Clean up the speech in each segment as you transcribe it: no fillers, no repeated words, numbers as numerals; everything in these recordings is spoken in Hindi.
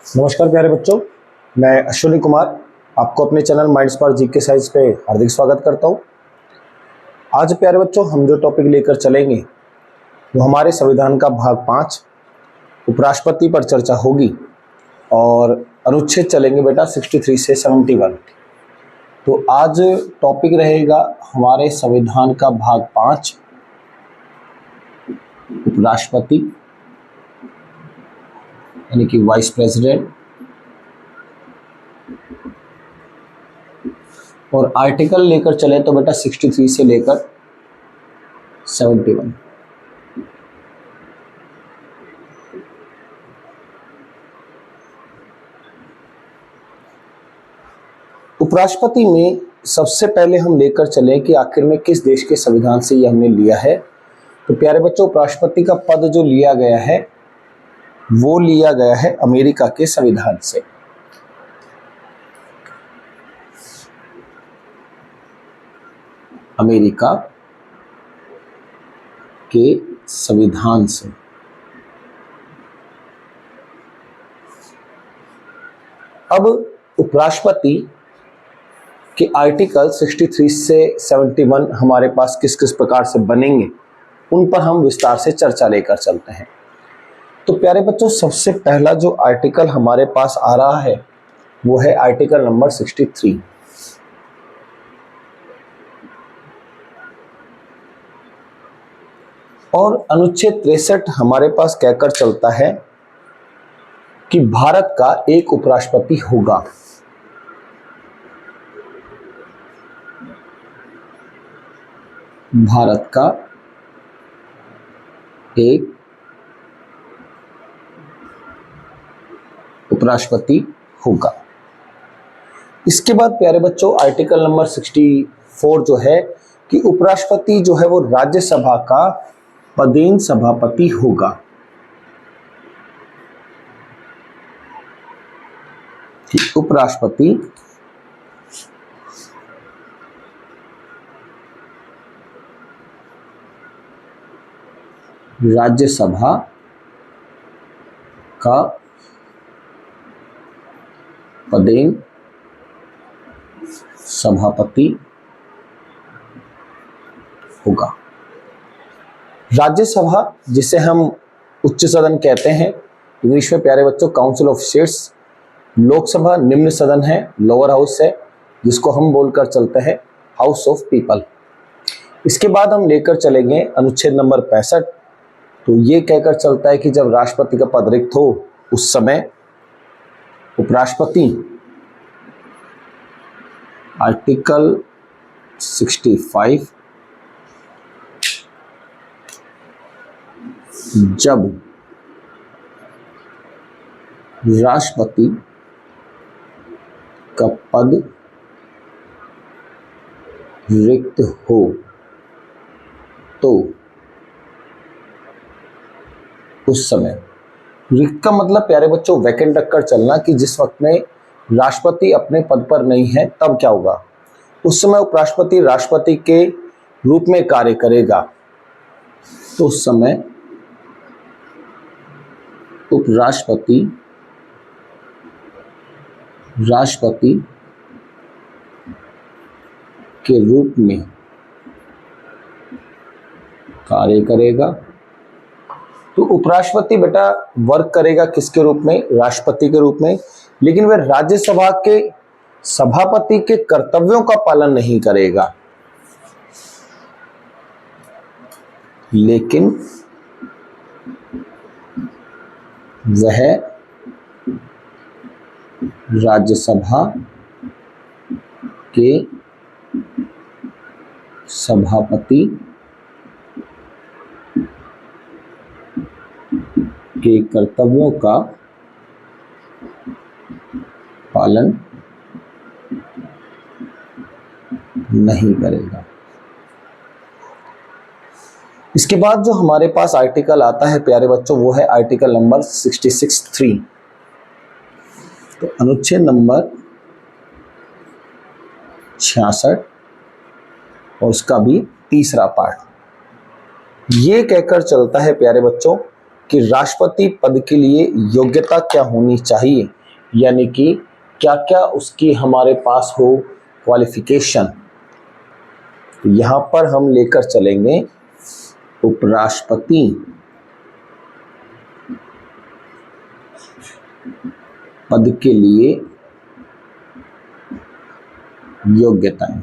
नमस्कार प्यारे बच्चों, मैं अश्विनी कुमार आपको अपने channel mind smart GK science पे हार्दिक स्वागत करता हूँ। आज प्यारे बच्चों हम जो टॉपिक लेकर चलेंगे वो हमारे संविधान का भाग 5 उपराष्ट्रपति पर चर्चा होगी और अनुच्छेद चलेंगे बेटा 63 से 71। तो आज टॉपिक रहेगा हमारे संविधान का भाग 5 उपराष्ट्रपति यानी कि वाइस प्रेसिडेंट, और आर्टिकल लेकर चले तो बेटा 63 से लेकर 71। उपराष्ट्रपति में सबसे पहले हम लेकर चले कि आखिर में किस देश के संविधान से ये हमने लिया है। तो प्यारे बच्चों, उपराष्ट्रपति का पद जो लिया गया है वो लिया गया है अमेरिका के संविधान से। अमेरिका के संविधान से। अब उपराष्ट्रपति के आर्टिकल 63 से 71 हमारे पास किस किस प्रकार से बनेंगे उन पर हम विस्तार से चर्चा लेकर चलते हैं। तो प्यारे बच्चों, सबसे पहला जो आर्टिकल हमारे पास आ रहा है वो है आर्टिकल नंबर 63। और अनुच्छेद 63 हमारे पास कहकर चलता है कि भारत का एक उपराष्ट्रपति होगा। भारत का एक उपराष्ट्रपति होगा। इसके बाद प्यारे बच्चों आर्टिकल नंबर 64 जो है कि उपराष्ट्रपति जो है वो राज्यसभा का पदेन सभापति होगा। कि उपराष्ट्रपति राज्यसभा का पदेन सभापति होगा। राज्यसभा जिसे हम उच्च सदन कहते हैं इंग्लिश में प्यारे बच्चों काउंसिल ऑफ स्टेट्स, लोकसभा निम्न सदन है, लोअर हाउस है, जिसको हम बोलकर चलते हैं हाउस ऑफ पीपल। इसके बाद हम लेकर चलेंगे अनुच्छेद नंबर 65। तो ये कहकर चलता है कि जब राष्ट्रपति का पद रिक्त हो उस समय उपराष्ट्रपति आर्टिकल 65 जब राष्ट्रपति का पद रिक्त हो तो उस समय, रिक्त का मतलब प्यारे बच्चों वैकेंट रखकर चलना कि जिस वक्त में राष्ट्रपति अपने पद पर नहीं है तब क्या होगा, उस समय उपराष्ट्रपति राष्ट्रपति के रूप में कार्य करेगा। तो उस समय उपराष्ट्रपति राष्ट्रपति के रूप में कार्य करेगा। तो उपराष्ट्रपति बेटा वर्क करेगा किसके रूप में, राष्ट्रपति के रूप में, लेकिन वह राज्यसभा के सभापति के कर्तव्यों का पालन नहीं करेगा, लेकिन वह राज्यसभा के सभापति के कर्तव्यों का पालन नहीं करेगा। इसके बाद जो हमारे पास आर्टिकल आता है प्यारे बच्चों वो है आर्टिकल नंबर 66(3). तो अनुच्छेद नंबर 66 और उसका भी तीसरा पार्ट ये कहकर चलता है प्यारे बच्चों कि राष्ट्रपति पद के लिए योग्यता क्या होनी चाहिए यानी कि क्या क्या उसकी हमारे पास हो क्वालिफिकेशन। तो यहां पर हम लेकर चलेंगे उपराष्ट्रपति पद के लिए योग्यताएं,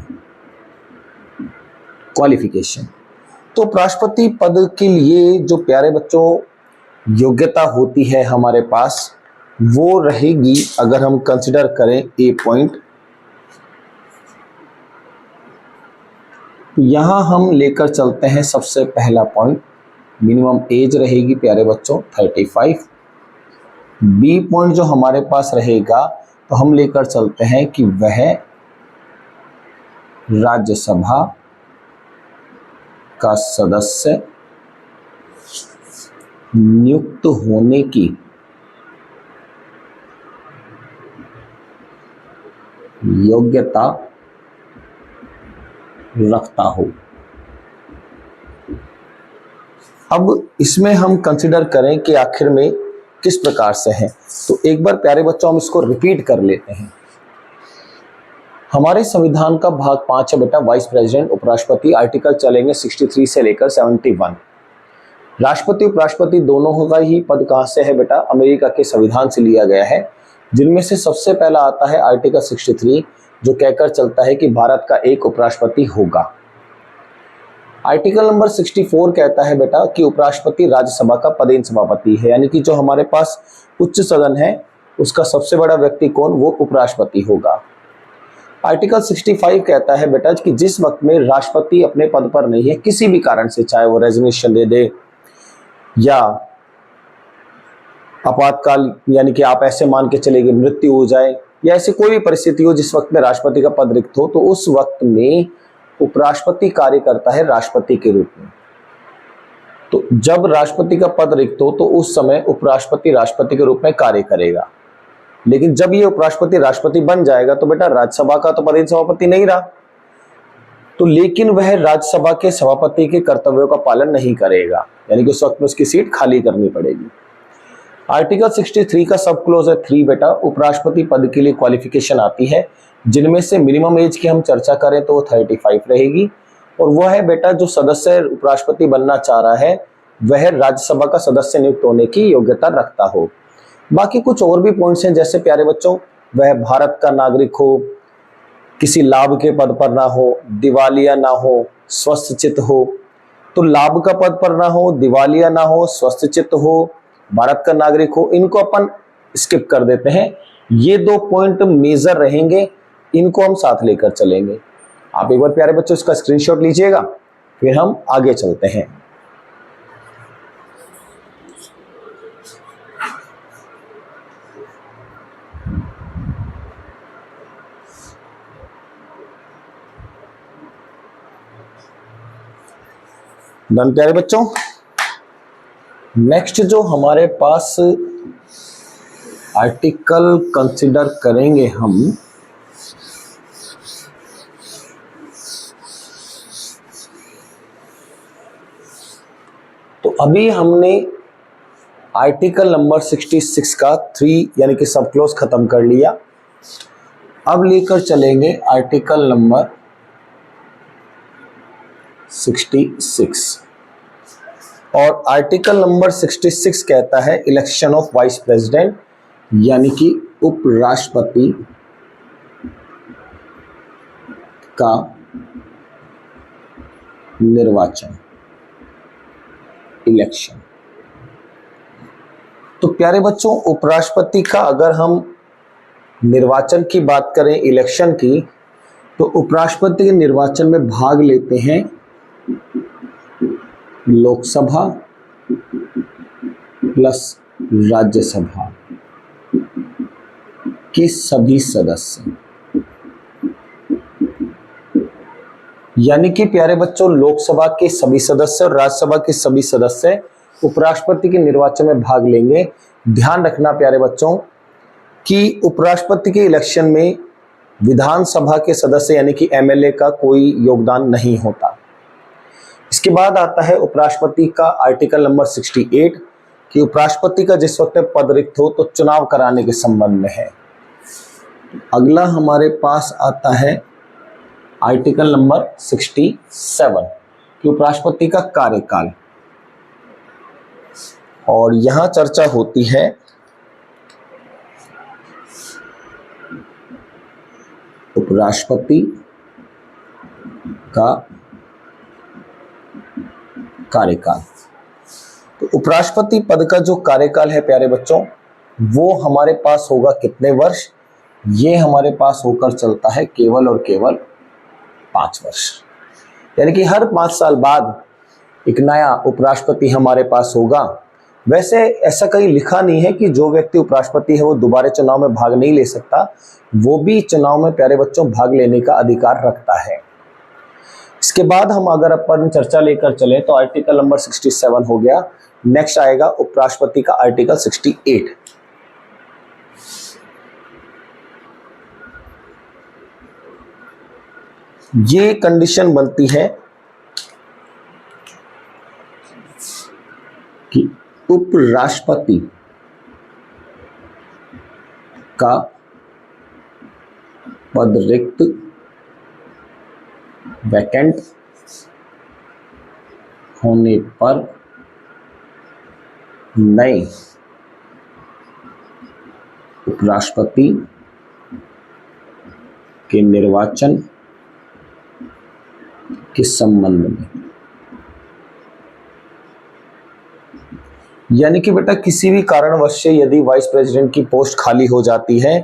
क्वालिफिकेशन। तो उपराष्ट्रपति पद के लिए जो प्यारे बच्चों योग्यता होती है हमारे पास, वो रहेगी, अगर हम कंसिडर करें ए पॉइंट, तो यहां हम लेकर चलते हैं सबसे पहला पॉइंट, मिनिमम एज रहेगी प्यारे बच्चों 35। बी पॉइंट जो हमारे पास रहेगा, तो हम लेकर चलते हैं कि वह राज्यसभा का सदस्य नियुक्त होने की योग्यता रखता हो। अब इसमें हम कंसिडर करें कि आखिर में किस प्रकार से है, तो एक बार प्यारे बच्चों हम इसको रिपीट कर लेते हैं। हमारे संविधान का भाग 5 है बेटा, वाइस प्रेसिडेंट, उपराष्ट्रपति, आर्टिकल चलेंगे 63 से लेकर 71। राष्ट्रपति उपराष्ट्रपति दोनों का ही पद कहां से है बेटा, अमेरिका के संविधान से लिया गया है, जिनमें से सबसे पहला आता है आर्टिकल 63, जो कहकर चलता है कि भारत का एक उपराष्ट्रपति होगा। आर्टिकल नंबर 64 कहता है बेटा कि उपराष्ट्रपति राज्यसभा का पदेन सभापति है, यानी कि जो हमारे पास उच्च सदन है उसका सबसे बड़ा व्यक्ति कौन, वो उपराष्ट्रपति होगा। आर्टिकल 65 कहता है बेटा कि जिस वक्त में राष्ट्रपति अपने पद पर नहीं है, किसी भी कारण से, चाहे वो रेजिग्नेशन दे दे या आपातकाल, यानी कि आप ऐसे मान के चले गए मृत्यु हो जाए या ऐसी कोई भी परिस्थिति हो जिस वक्त में राष्ट्रपति का पद रिक्त हो, तो उस वक्त में उपराष्ट्रपति कार्य करता है राष्ट्रपति के रूप में। तो जब राष्ट्रपति का पद रिक्त हो तो उस समय उपराष्ट्रपति राष्ट्रपति के रूप में कार्य करेगा। लेकिन जब ये उपराष्ट्रपति राष्ट्रपति बन जाएगा तो बेटा राज्यसभा का तो पदेन सभापति नहीं रहा, तो लेकिन वह राज्यसभा के सभापति के कर्तव्यों का पालन नहीं करेगा, यानी कि उस वक्त में उसकी सीट खाली करनी पड़ेगी। आर्टिकल 63 का सब क्लोज है 3 बेटा, उपराष्ट्रपति पद के लिए क्वालिफिकेशन आती है, जिनमें से मिनिमम एज की हम चर्चा करें तो वो 35 रहेगी, और वह है बेटा जो सदस्य उपराष्ट्रपति बनना चाह रहा है वह राज्यसभा का सदस्य नियुक्त होने की योग्यता रखता हो। बाकी कुछ और भी पॉइंट्स हैं, जैसे प्यारे बच्चों वह भारत का नागरिक हो, किसी लाभ के पद पर ना हो, दिवालिया ना हो, स्वस्थचित्त हो। तो लाभ का पद पर ना हो, दिवालिया ना हो, स्वस्थचित्त हो, भारत का नागरिक हो, इनको अपन स्किप कर देते हैं। ये 2 पॉइंट मेजर रहेंगे, इनको हम साथ लेकर चलेंगे। आप एक बार प्यारे बच्चों इसका स्क्रीनशॉट लीजिएगा, फिर हम आगे चलते हैं। डन प्यारे बच्चों। नेक्स्ट जो हमारे पास आर्टिकल कंसिडर करेंगे हम, तो अभी हमने आर्टिकल नंबर 66 का 3 यानी कि सब क्लोज खत्म कर लिया। अब लेकर चलेंगे आर्टिकल नंबर 66, और आर्टिकल नंबर 66 कहता है इलेक्शन ऑफ वाइस प्रेसिडेंट, यानी कि उपराष्ट्रपति का निर्वाचन, इलेक्शन। तो प्यारे बच्चों उपराष्ट्रपति का अगर हम निर्वाचन की बात करें, इलेक्शन की, तो उपराष्ट्रपति के निर्वाचन में भाग लेते हैं लोकसभा प्लस राज्यसभा के सभी सदस्य, यानी कि प्यारे बच्चों लोकसभा के सभी सदस्य और राज्यसभा के सभी सदस्य उपराष्ट्रपति के निर्वाचन में भाग लेंगे। ध्यान रखना प्यारे बच्चों कि उपराष्ट्रपति के इलेक्शन में विधानसभा के सदस्य यानी कि एमएलए का कोई योगदान नहीं होता। इसके बाद आता है उपराष्ट्रपति का आर्टिकल नंबर 68 कि उपराष्ट्रपति का जिस वक्त पद रिक्त हो तो चुनाव कराने के संबंध में है। अगला हमारे पास आता है आर्टिकल नंबर 67 कि उपराष्ट्रपति का कार्यकाल, और यहां चर्चा होती है उपराष्ट्रपति का कार्यकाल। तो उपराष्ट्रपति पद का जो कार्यकाल है प्यारे बच्चों, वो हमारे पास होगा कितने वर्ष? ये हमारे पास होकर चलता है केवल और केवल 5 वर्ष। यानी कि हर 5 साल बाद एक नया उपराष्ट्रपति हमारे पास होगा। वैसे ऐसा कहीं लिखा नहीं है कि जो व्यक्ति उपराष्ट्रपति है वो दोबारा चुनाव में भाग नहीं ले सकता, वो भी चुनाव में प्यारे बच्चों भाग लेने का अधिकार रखता है। इसके बाद हम अगर अपन चर्चा लेकर चले तो आर्टिकल नंबर 67 हो गया। नेक्स्ट आएगा उपराष्ट्रपति का आर्टिकल 68। ये कंडीशन बनती है कि उपराष्ट्रपति का पद रिक्त वैकेंट होने पर नए उपराष्ट्रपति के निर्वाचन के संबंध में, यानी कि बेटा किसी भी कारणवश से यदि वाइस प्रेसिडेंट की पोस्ट खाली हो जाती है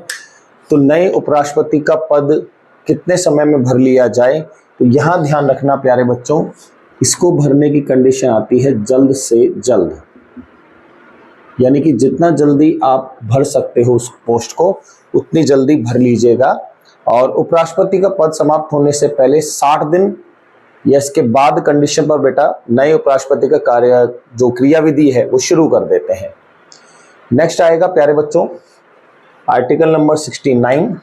तो नए उपराष्ट्रपति का पद कितने समय में भर लिया जाए, तो यहां ध्यान रखना प्यारे बच्चों, इसको भरने की कंडीशन आती है जल्द से जल्द। यानी कि जितना जल्दी आप भर सकते हो उस पोस्ट को उतनी जल्दी भर लीजिएगा। और उपराष्ट्रपति का पद समाप्त होने से पहले 60 दिन या इसके बाद कंडीशन पर बेटा नए उपराष्ट्रपति का कार्य जो क्रियाविधि है वो शुरू कर देते हैं। नेक्स्ट आएगा प्यारे बच्चों आर्टिकल नंबर 69।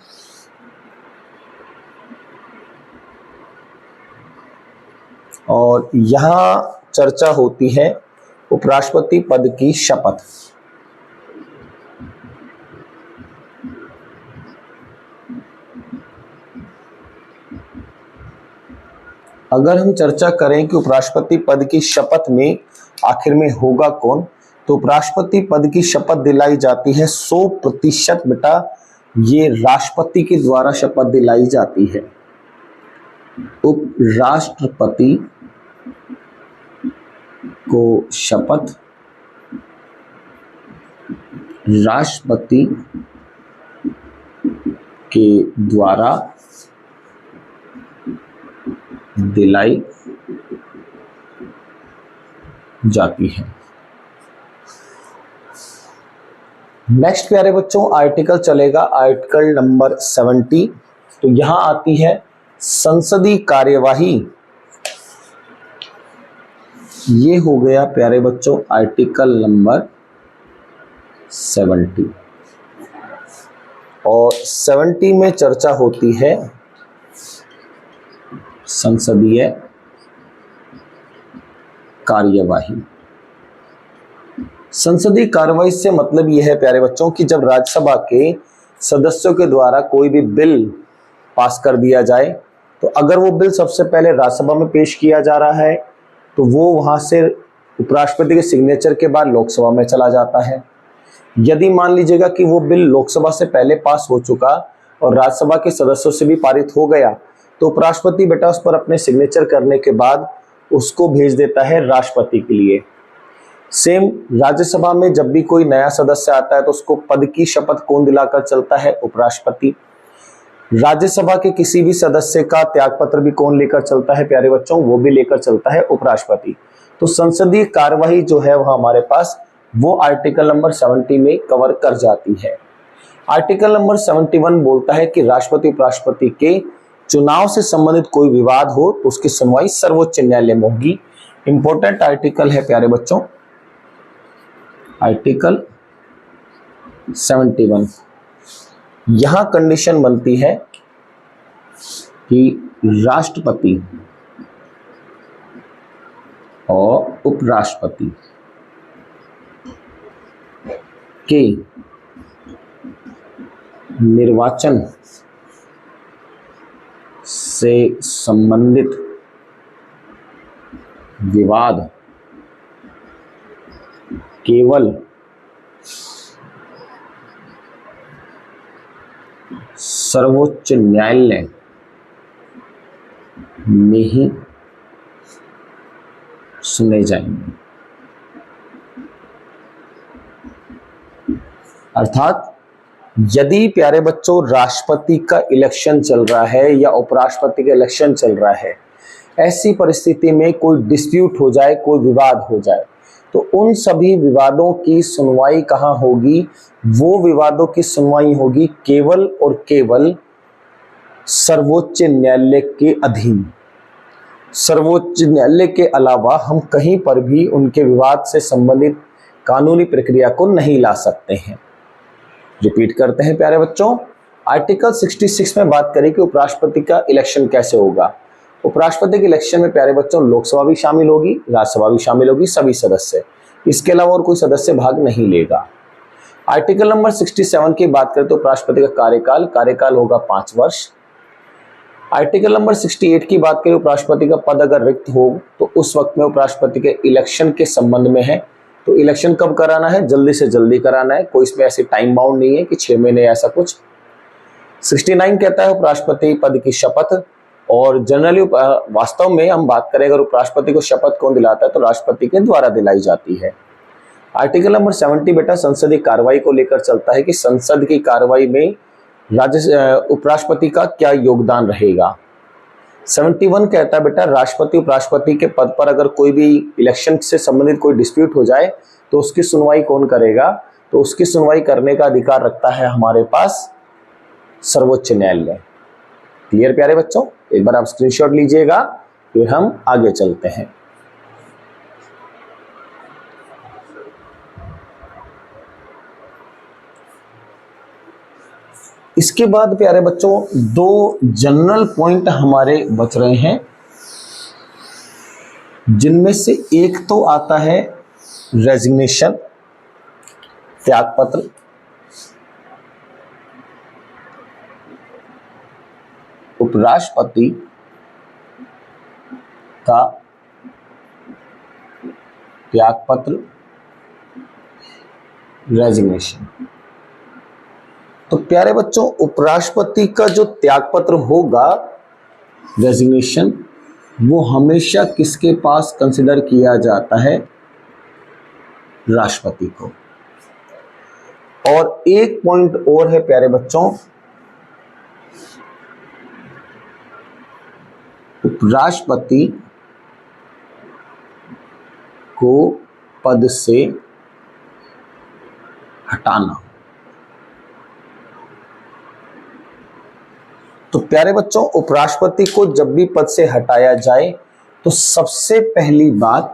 और यहां चर्चा होती है उपराष्ट्रपति पद की शपथ। अगर हम चर्चा करें कि उपराष्ट्रपति पद की शपथ में आखिर में होगा कौन, तो उपराष्ट्रपति पद की शपथ दिलाई जाती है 100% बेटा ये राष्ट्रपति के द्वारा शपथ दिलाई जाती है। उपराष्ट्रपति को शपथ राष्ट्रपति के द्वारा दिलाई जाती है। नेक्स्ट प्यारे बच्चों आर्टिकल चलेगा आर्टिकल नंबर 70। तो यहां आती है संसदीय कार्यवाही। ये हो गया प्यारे बच्चों आर्टिकल नंबर 70। और 70 में चर्चा होती है संसदीय कार्यवाही। संसदीय कार्यवाही से मतलब यह है प्यारे बच्चों कि जब राज्यसभा के सदस्यों के द्वारा कोई भी बिल पास कर दिया जाए, तो अगर वो बिल सबसे पहले राज्यसभा में पेश किया जा रहा है तो वो वहां से उपराष्ट्रपति के सिग्नेचर के बाद लोकसभा में चला जाता है। यदि मान लीजिएगा कि वो बिल लोकसभा से पहले पास हो चुका और राज्यसभा के सदस्यों से भी पारित हो गया, तो उपराष्ट्रपति बेटा उस पर अपने सिग्नेचर करने के बाद उसको भेज देता है राष्ट्रपति के लिए। सेम राज्यसभा में जब भी कोई नया सदस्य आता है तो उसको पद की शपथ कौन दिलाकर चलता है? उपराष्ट्रपति। राज्यसभा के किसी भी सदस्य का त्यागपत्र भी कौन लेकर चलता है प्यारे बच्चों? वो भी लेकर चलता है उपराष्ट्रपति। तो संसदीय कार्यवाही जो है वह हमारे पास वो आर्टिकल नंबर 70 में कवर कर जाती है। आर्टिकल नंबर 71 बोलता है कि राष्ट्रपति उपराष्ट्रपति के चुनाव से संबंधित कोई विवाद हो तो उसकी सुनवाई सर्वोच्च न्यायालय में होगी। इंपॉर्टेंट आर्टिकल है प्यारे बच्चों आर्टिकल 71। यहां कंडीशन बनती है कि राष्ट्रपति और उपराष्ट्रपति के निर्वाचन से संबंधित विवाद केवल सर्वोच्च न्यायालय में ही सुने जाएंगे। अर्थात यदि प्यारे बच्चों राष्ट्रपति का इलेक्शन चल रहा है या उपराष्ट्रपति का इलेक्शन चल रहा है, ऐसी परिस्थिति में कोई डिस्प्यूट हो जाए, कोई विवाद हो जाए, तो उन सभी विवादों की सुनवाई कहाँ होगी? वो विवादों की सुनवाई होगी केवल और केवल सर्वोच्च न्यायालय के अधीन। सर्वोच्च न्यायालय के अलावा हम कहीं पर भी उनके विवाद से संबंधित कानूनी प्रक्रिया को नहीं ला सकते हैं। रिपीट करते हैं प्यारे बच्चों, आर्टिकल 66 में बात करें कि उपराष्ट्रपति का इलेक्शन कैसे होगा। उपराष्ट्रपति के इलेक्शन में प्यारे बच्चों लोकसभा भी शामिल होगी, राज्यसभा भी शामिल होगी, सभी सदस्य, इसके अलावा और कोई सदस्य भाग नहीं लेगा। आर्टिकल नंबर 67 की बात करें तो उपराष्ट्रपति का कार्यकाल होगा 5 वर्ष। आर्टिकल नंबर 68 की बात करें, उपराष्ट्रपति का पद अगर रिक्त हो तो उस वक्त में उपराष्ट्रपति के इलेक्शन के संबंध में है। तो इलेक्शन कब कराना है? जल्दी से जल्दी कराना है, कोई इसमें ऐसे टाइम बाउंड नहीं है कि 6 महीने ऐसा कुछ। 69 कहता है उपराष्ट्रपति पद की शपथ, और जनरली वास्तव में हम बात करें अगर उपराष्ट्रपति को शपथ कौन दिलाता है तो राष्ट्रपति के द्वारा दिलाई जाती है। आर्टिकल नंबर 70 बेटा संसदीय कार्रवाई को लेकर चलता है कि संसद की कार्रवाई में उपराष्ट्रपति का क्या योगदान रहेगा। 71 कहता है बेटा राष्ट्रपति उपराष्ट्रपति के पद पर अगर कोई भी इलेक्शन से संबंधित कोई डिस्प्यूट हो जाए तो उसकी सुनवाई कौन करेगा? तो उसकी सुनवाई करने का अधिकार रखता है हमारे पास सर्वोच्च न्यायालय। क्लियर प्यारे बच्चों? एक बार आप स्क्रीनशॉट लीजिएगा, फिर हम आगे चलते हैं। इसके बाद प्यारे बच्चों 2 जनरल पॉइंट हमारे बच रहे हैं, जिनमें से एक तो आता है रेजिग्नेशन, त्यागपत्र। उपराष्ट्रपति का त्यागपत्र, रेजिग्नेशन। तो प्यारे बच्चों उपराष्ट्रपति का जो त्यागपत्र होगा, रेजिग्नेशन, वो हमेशा किसके पास कंसिडर किया जाता है? राष्ट्रपति को। और एक पॉइंट और है प्यारे बच्चों, उपराष्ट्रपति को पद से हटाना। तो प्यारे बच्चों उपराष्ट्रपति को जब भी पद से हटाया जाए तो सबसे पहली बात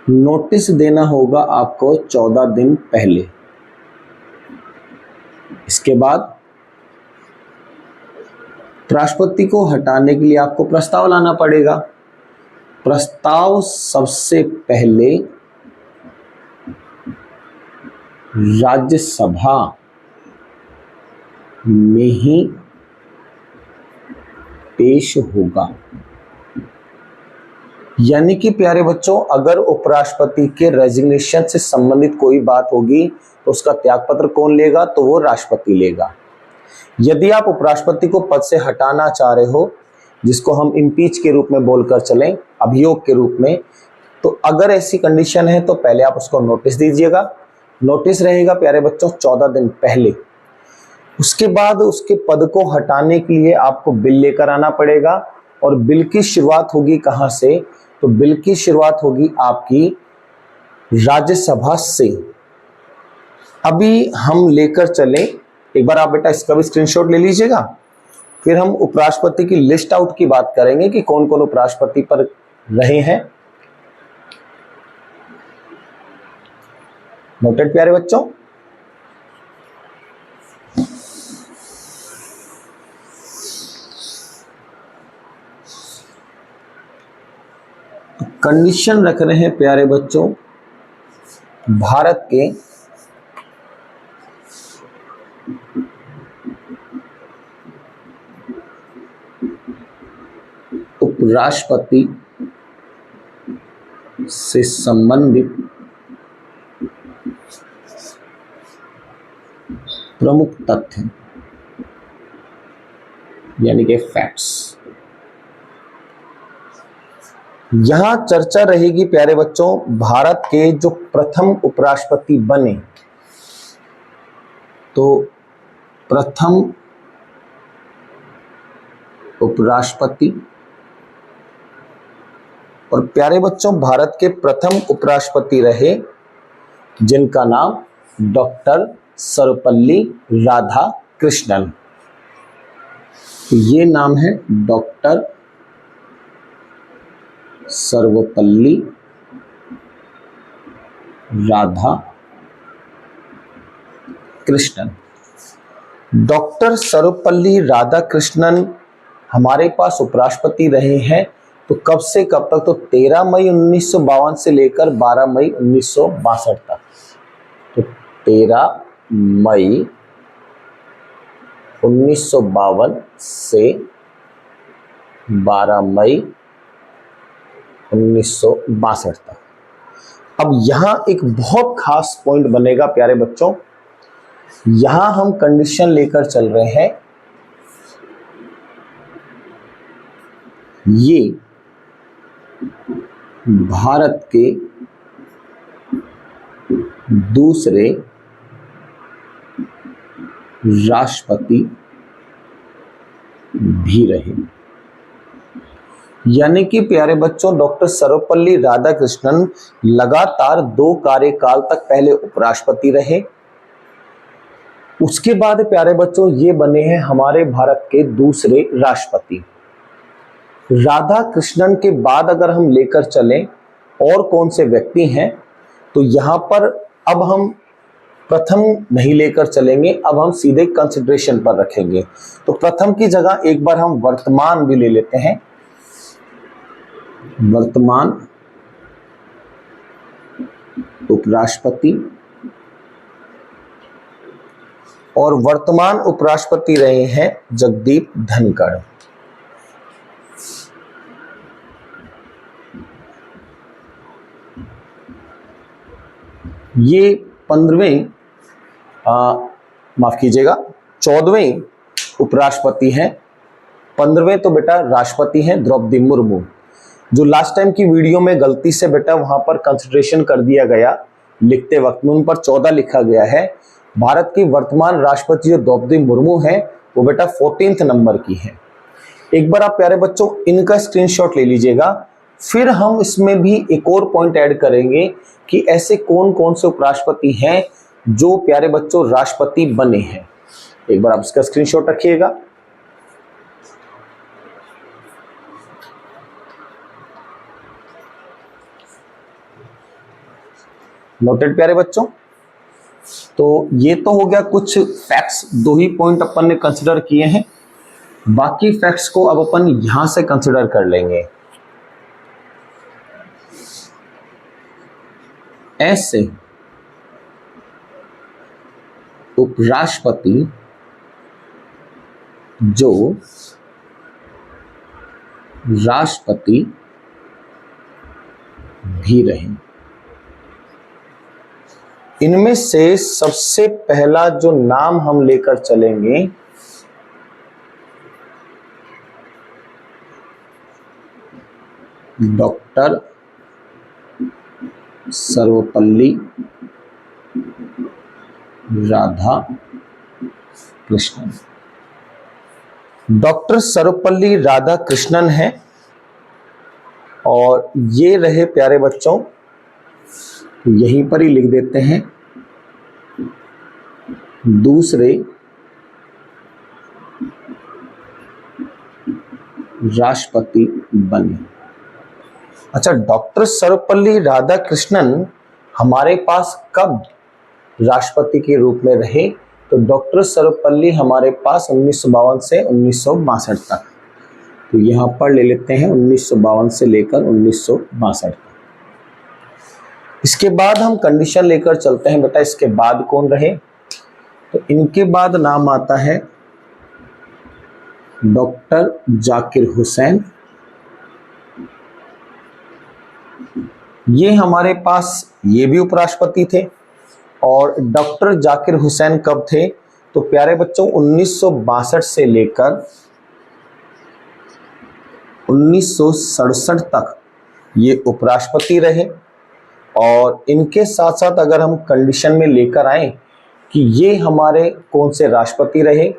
नोटिस देना होगा आपको 14 दिन पहले। इसके बाद राष्ट्रपति को हटाने के लिए आपको प्रस्ताव लाना पड़ेगा। प्रस्ताव सबसे पहले राज्यसभा में ही पेश होगा। यानी कि प्यारे बच्चों अगर उपराष्ट्रपति के रेजिग्नेशन से संबंधित कोई बात होगी तो उसका त्यागपत्र कौन लेगा? तो वो राष्ट्रपति लेगा। यदि आप उपराष्ट्रपति को पद से हटाना चाह रहे हो, जिसको हम इम्पीच के रूप में बोलकर चलें, अभियोग के रूप में, तो अगर ऐसी कंडीशन है तो पहले आप उसको नोटिस दीजिएगा। नोटिस रहेगा प्यारे बच्चों 14 दिन पहले। उसके बाद उसके पद को हटाने के लिए आपको बिल लेकर आना पड़ेगा, और बिल की शुरुआत होगी कहां से? तो बिल की शुरुआत होगी आपकी राज्यसभा से। अभी हम लेकर चले, एक बार आप बेटा इसका भी स्क्रीनशॉट ले लीजिएगा, फिर हम उपराष्ट्रपति की लिस्ट आउट की बात करेंगे कि कौन कौन उपराष्ट्रपति पर रहे हैं। नोटेड प्यारे बच्चों? कंडीशन रख रहे हैं प्यारे बच्चों, भारत के उपराष्ट्रपति से संबंधित प्रमुख तथ्य यानी कि फैक्ट्स। यहां चर्चा रहेगी प्यारे बच्चों भारत के जो प्रथम उपराष्ट्रपति बने, तो प्रथम उपराष्ट्रपति, और प्यारे बच्चों भारत के प्रथम उपराष्ट्रपति रहे जिनका नाम डॉक्टर सर्वपल्ली राधाकृष्णन। ये नाम है डॉक्टर सर्वपल्ली राधाकृष्णन। डॉक्टर सर्वपल्ली राधाकृष्णन हमारे पास उपराष्ट्रपति रहे हैं तो कब से कब तक, तो 13 मई 1952 से लेकर 12 मई 1962 तक। तो 13 मई 1952 से 12 मई 1962 तक। अब यहां एक बहुत खास पॉइंट बनेगा प्यारे बच्चों, यहां हम कंडीशन लेकर चल रहे हैं, ये भारत के दूसरे राष्ट्रपति भी रहे। यानी कि प्यारे बच्चों डॉक्टर सर्वपल्ली राधाकृष्णन लगातार 2 कार्यकाल तक पहले उपराष्ट्रपति रहे, उसके बाद प्यारे बच्चों ये बने हैं हमारे भारत के दूसरे राष्ट्रपति। राधाकृष्णन के बाद अगर हम लेकर चलें और कौन से व्यक्ति हैं, तो यहां पर अब हम प्रथम नहीं लेकर चलेंगे, अब हम सीधे कंसिडरेशन पर रखेंगे। तो प्रथम की जगह एक बार हम वर्तमान भी ले लेते हैं। वर्तमान उपराष्ट्रपति, और वर्तमान उपराष्ट्रपति रहे हैं जगदीप धनखड़। ये 15वें माफ कीजिएगा 14वें उपराष्ट्रपति हैं। 15वें तो बेटा राष्ट्रपति हैं द्रौपदी मुर्मू। जो लास्ट टाइम की वीडियो में गलती से बेटा वहां पर कंसिडरेशन कर दिया गया, लिखते वक्त में उन पर 14 लिखा गया है। भारत की वर्तमान राष्ट्रपति जो द्रौपदी मुर्मू है वो बेटा 14th नंबर की है। एक बार आप प्यारे बच्चों इनका स्क्रीनशॉट ले लीजिएगा, फिर हम इसमें भी एक और पॉइंट ऐड करेंगे कि ऐसे कौन कौन से उपराष्ट्रपति हैं जो प्यारे बच्चों राष्ट्रपति बने हैं। एक बार आप इसका स्क्रीनशॉट रखिएगा। नोटेड प्यारे बच्चों। तो ये तो हो गया कुछ फैक्ट्स, 2 ही पॉइंट अपन ने कंसिडर किए हैं, बाकी फैक्ट्स को अब अपन यहां से कंसिडर कर लेंगे। ऐसे उपराष्ट्रपति जो राष्ट्रपति भी रहे, इनमें से सबसे पहला जो नाम हम लेकर चलेंगे डॉक्टर सर्वपल्ली राधाकृष्णन। डॉक्टर सर्वपल्ली राधाकृष्णन है और ये रहे प्यारे बच्चों, यहीं पर ही लिख देते हैं, दूसरे राष्ट्रपति बने। अच्छा, डॉक्टर सर्वपल्ली राधाकृष्णन हमारे पास कब राष्ट्रपति के रूप में रहे? तो डॉक्टर सर्वपल्ली हमारे पास 1952 से 1962 तक। तो यहां पर ले लेते हैं 1952 से लेकर 1962 तक। इसके बाद हम कंडीशन लेकर चलते हैं बेटा, इसके बाद कौन रहे? तो इनके बाद नाम आता है डॉक्टर जाकिर हुसैन, ये हमारे पास ये भी उपराष्ट्रपति थे। और डॉक्टर जाकिर हुसैन कब थे? तो प्यारे बच्चों 1962 से लेकर 1967 तक ये उपराष्ट्रपति रहे। और इनके साथ साथ अगर हम कंडीशन में लेकर आए कि ये हमारे कौन से राष्ट्रपति रहे,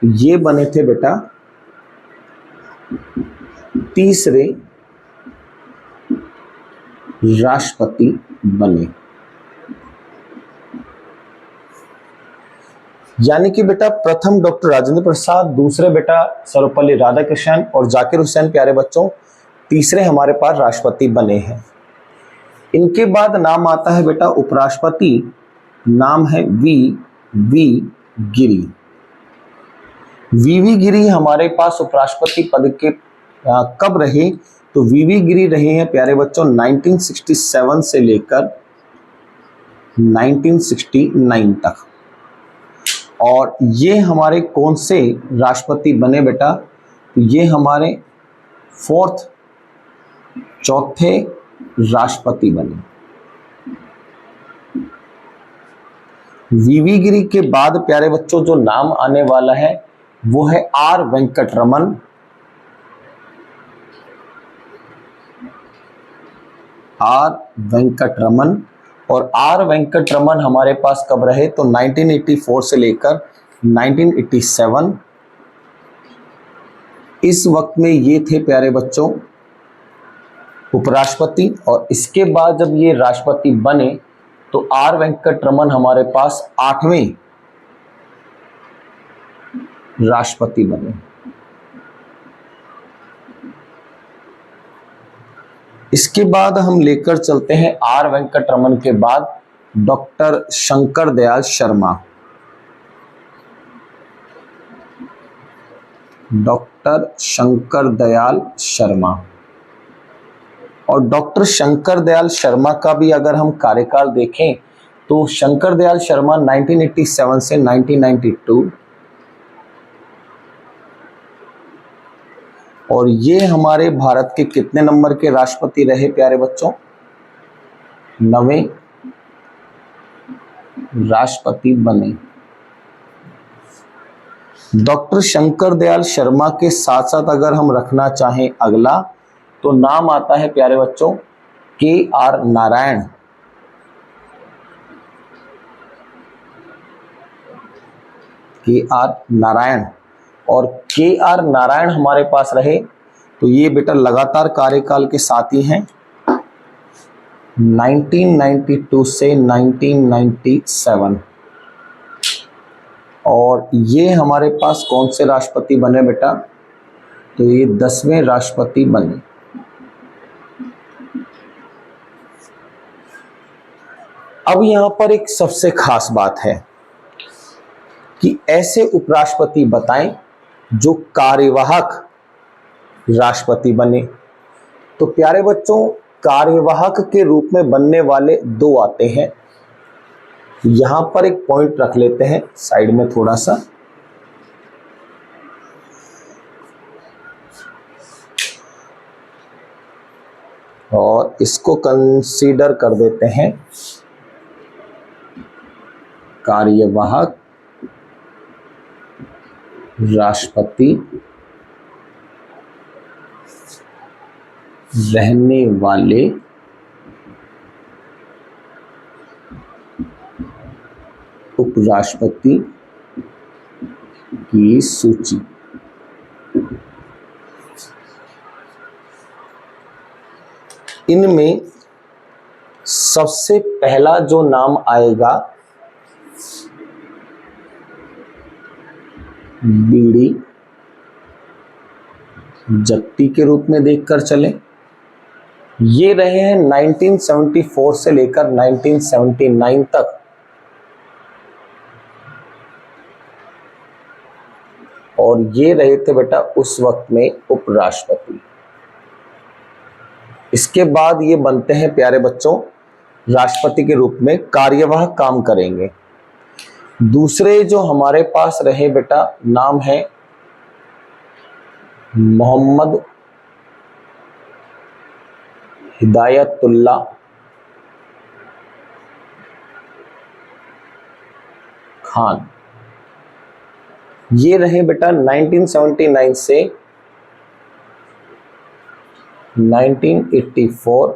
ये बने थे बेटा तीसरे राष्ट्रपति बने। यानी कि बेटा प्रथम डॉक्टर राजेंद्र प्रसाद, दूसरे बेटा सर्वपल्ली राधाकृष्णन और जाकिर हुसैन प्यारे बच्चों तीसरे हमारे पास राष्ट्रपति बने हैं। इनके बाद नाम आता है बेटा उपराष्ट्रपति, नाम है वी गिरी। वी गिरी हमारे पास उपराष्ट्रपति पद के कब रहे? तो वी गिरी रहे हैं प्यारे बच्चों 1967 से लेकर 1969 तक। और ये हमारे कौन से राष्ट्रपति बने बेटा? तो ये हमारे चौथे राष्ट्रपति बने। वी गिरी के बाद प्यारे बच्चों जो नाम आने वाला है वो है आर वेंकटरमन। और आर वेंकटरमन हमारे पास कब रहे? तो 1984 से लेकर 1987। इस वक्त में ये थे प्यारे बच्चों उपराष्ट्रपति। और इसके बाद जब ये राष्ट्रपति बने तो आर वेंकटरमन हमारे पास 8वें राष्ट्रपति बने। इसके बाद हम लेकर चलते हैं आर वेंकटरमन के बाद डॉक्टर शंकर दयाल शर्मा। डॉक्टर शंकर दयाल शर्मा। और डॉक्टर शंकर दयाल शर्मा का भी अगर हम कार्यकाल देखें तो शंकर दयाल शर्मा 1987 से 1992। और ये हमारे भारत के कितने नंबर के राष्ट्रपति रहे प्यारे बच्चों? 9वें राष्ट्रपति बने। डॉक्टर शंकर दयाल शर्मा के साथ साथ अगर हम रखना चाहें अगला तो नाम आता है प्यारे बच्चों के आर नारायण। और के आर नारायण हमारे पास रहे तो ये बेटा लगातार कार्यकाल के साथ ही हैं 1992 से 1997। और ये हमारे पास कौन से राष्ट्रपति बने बेटा? तो ये 10वें राष्ट्रपति बने। अब यहां पर एक सबसे खास बात है कि ऐसे उपराष्ट्रपति बताएं जो कार्यवाहक राष्ट्रपति बने। तो प्यारे बच्चों कार्यवाहक के रूप में बनने वाले दो आते हैं। यहां पर एक पॉइंट रख लेते हैं साइड में थोड़ा सा। और इसको कंसीडर कर देते हैं कार्यवाहक राष्ट्रपति रहने वाले उपराष्ट्रपति की सूची। इनमें सबसे पहला जो नाम आएगा बीडी जत्ती के रूप में देखकर चलें। ये रहे हैं 1974 से लेकर 1979 तक। और ये रहे थे बेटा उस वक्त में उपराष्ट्रपति। इसके बाद ये बनते हैं प्यारे बच्चों राष्ट्रपति के रूप में कार्यवाहक काम करेंगे। दूसरे जो हमारे पास रहे बेटा नाम है मोहम्मद हिदायतुल्लाह खान। ये रहे बेटा 1979 से 1984,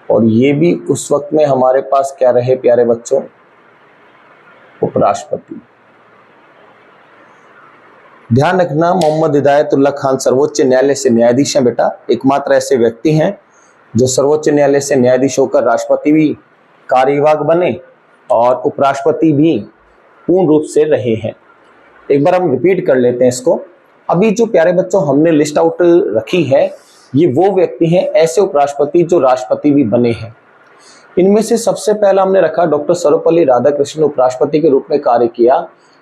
और ये भी उस वक्त में हमारे पास क्या रहे प्यारे बच्चों, उपराष्ट्रपति। ध्यान रखना, मोहम्मद हिदायतुल्लाह खान सर्वोच्च न्यायालय से न्यायाधीश हैं बेटा, एकमात्र ऐसे व्यक्ति हैं जो सर्वोच्च न्यायालय से न्यायाधीश होकर राष्ट्रपति भी कार्यवाहक बने और उपराष्ट्रपति भी पूर्ण रूप से रहे हैं। एक बार हम रिपीट कर लेते हैं इसको। अभी जो प्यारे बच्चों हमने लिस्ट आउट रखी है, ये वो व्यक्ति हैं ऐसे उपराष्ट्रपति जो राष्ट्रपति भी बने हैं। इनमें से सबसे पहला हमने रखा डॉक्टर सर्वपल्ली राधाकृष्णन, उपराष्ट्रपति के रूप में कार्य किया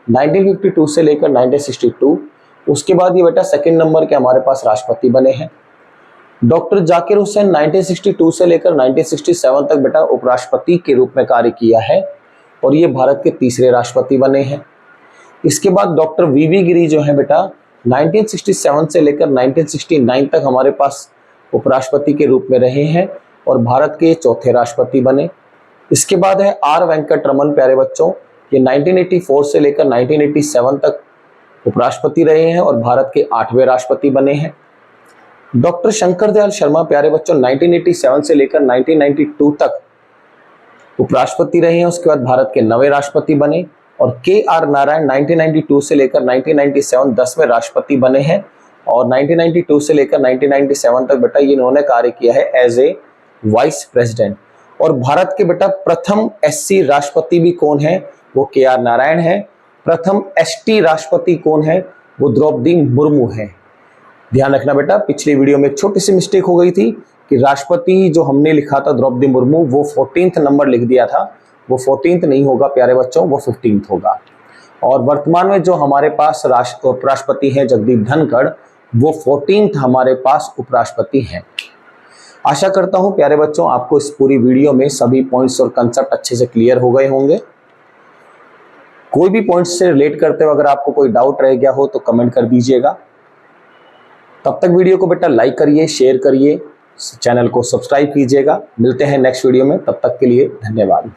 1952 से लेकर 1962। उसके बाद ये बेटा सेकंड नंबर के हमारे पास राष्ट्रपति बने हैं। डॉक्टर जाकिर हुसैन 1962 से लेकर 1967 तक बेटा उपराष्ट्रपति के रूप में कार्य किया है और ये भारत के तीसरे राष्ट्रपति बने हैं। इसके बाद डॉक्टर वीवी गिरी जो है बेटा 1967 से लेकर 1969 तक हमारे पास उपराष्ट्रपति के रूप में रहे हैं और भारत के चौथे राष्ट्रपति बने। इसके बाद है आर वेंकट रमन प्यारे बच्चों, ये 1984 से लेकर 1987 तक उपराष्ट्रपति रहे हैं और भारत के 8वें राष्ट्रपति बने हैं। डॉक्टर शंकर दयाल शर्मा प्यारे बच्चों 1987 से लेकर 1992 तक उपराष्ट्रपति रहे हैं, उसके बाद भारत के 9वें राष्ट्रपति बने। और के आर नारायण 1992 से लेकर 1997 10वें राष्ट्रपति बने हैं और 1992 से लेकर 1997 तक बेटा इन्होंने कार्य किया है एज ए वाइस प्रेसिडेंट। और भारत के बेटा प्रथम एससी राष्ट्रपति भी कौन है, वो के आर नारायण है। प्रथम एसटी राष्ट्रपति कौन है, वो द्रौपदी मुर्मू है। ध्यान रखना बेटा, पिछली वीडियो में एक छोटी सी मिस्टेक हो गई थी कि राष्ट्रपति जो हमने लिखा था द्रौपदी मुर्मू, वो 14th नंबर लिख दिया था। वो 14th नहीं होगा प्यारे बच्चों, वो 15th होगा। और वर्तमान में जो हमारे पास उपराष्ट्रपति हैं जगदीप धनखड़, वो 14th हमारे पास उपराष्ट्रपति हैं। आशा करता हूं प्यारे बच्चों आपको इस पूरी वीडियो में सभी पॉइंट्स और कंसेप्ट अच्छे से क्लियर हो गए होंगे। कोई भी पॉइंट्स से रिलेट करते हुए अगर आपको कोई डाउट रह गया हो तो कमेंट कर दीजिएगा। तब तक वीडियो को बेटा लाइक करिए, शेयर करिए, चैनल को सब्सक्राइब कीजिएगा। मिलते हैं नेक्स्ट वीडियो में, तब तक के लिए धन्यवाद।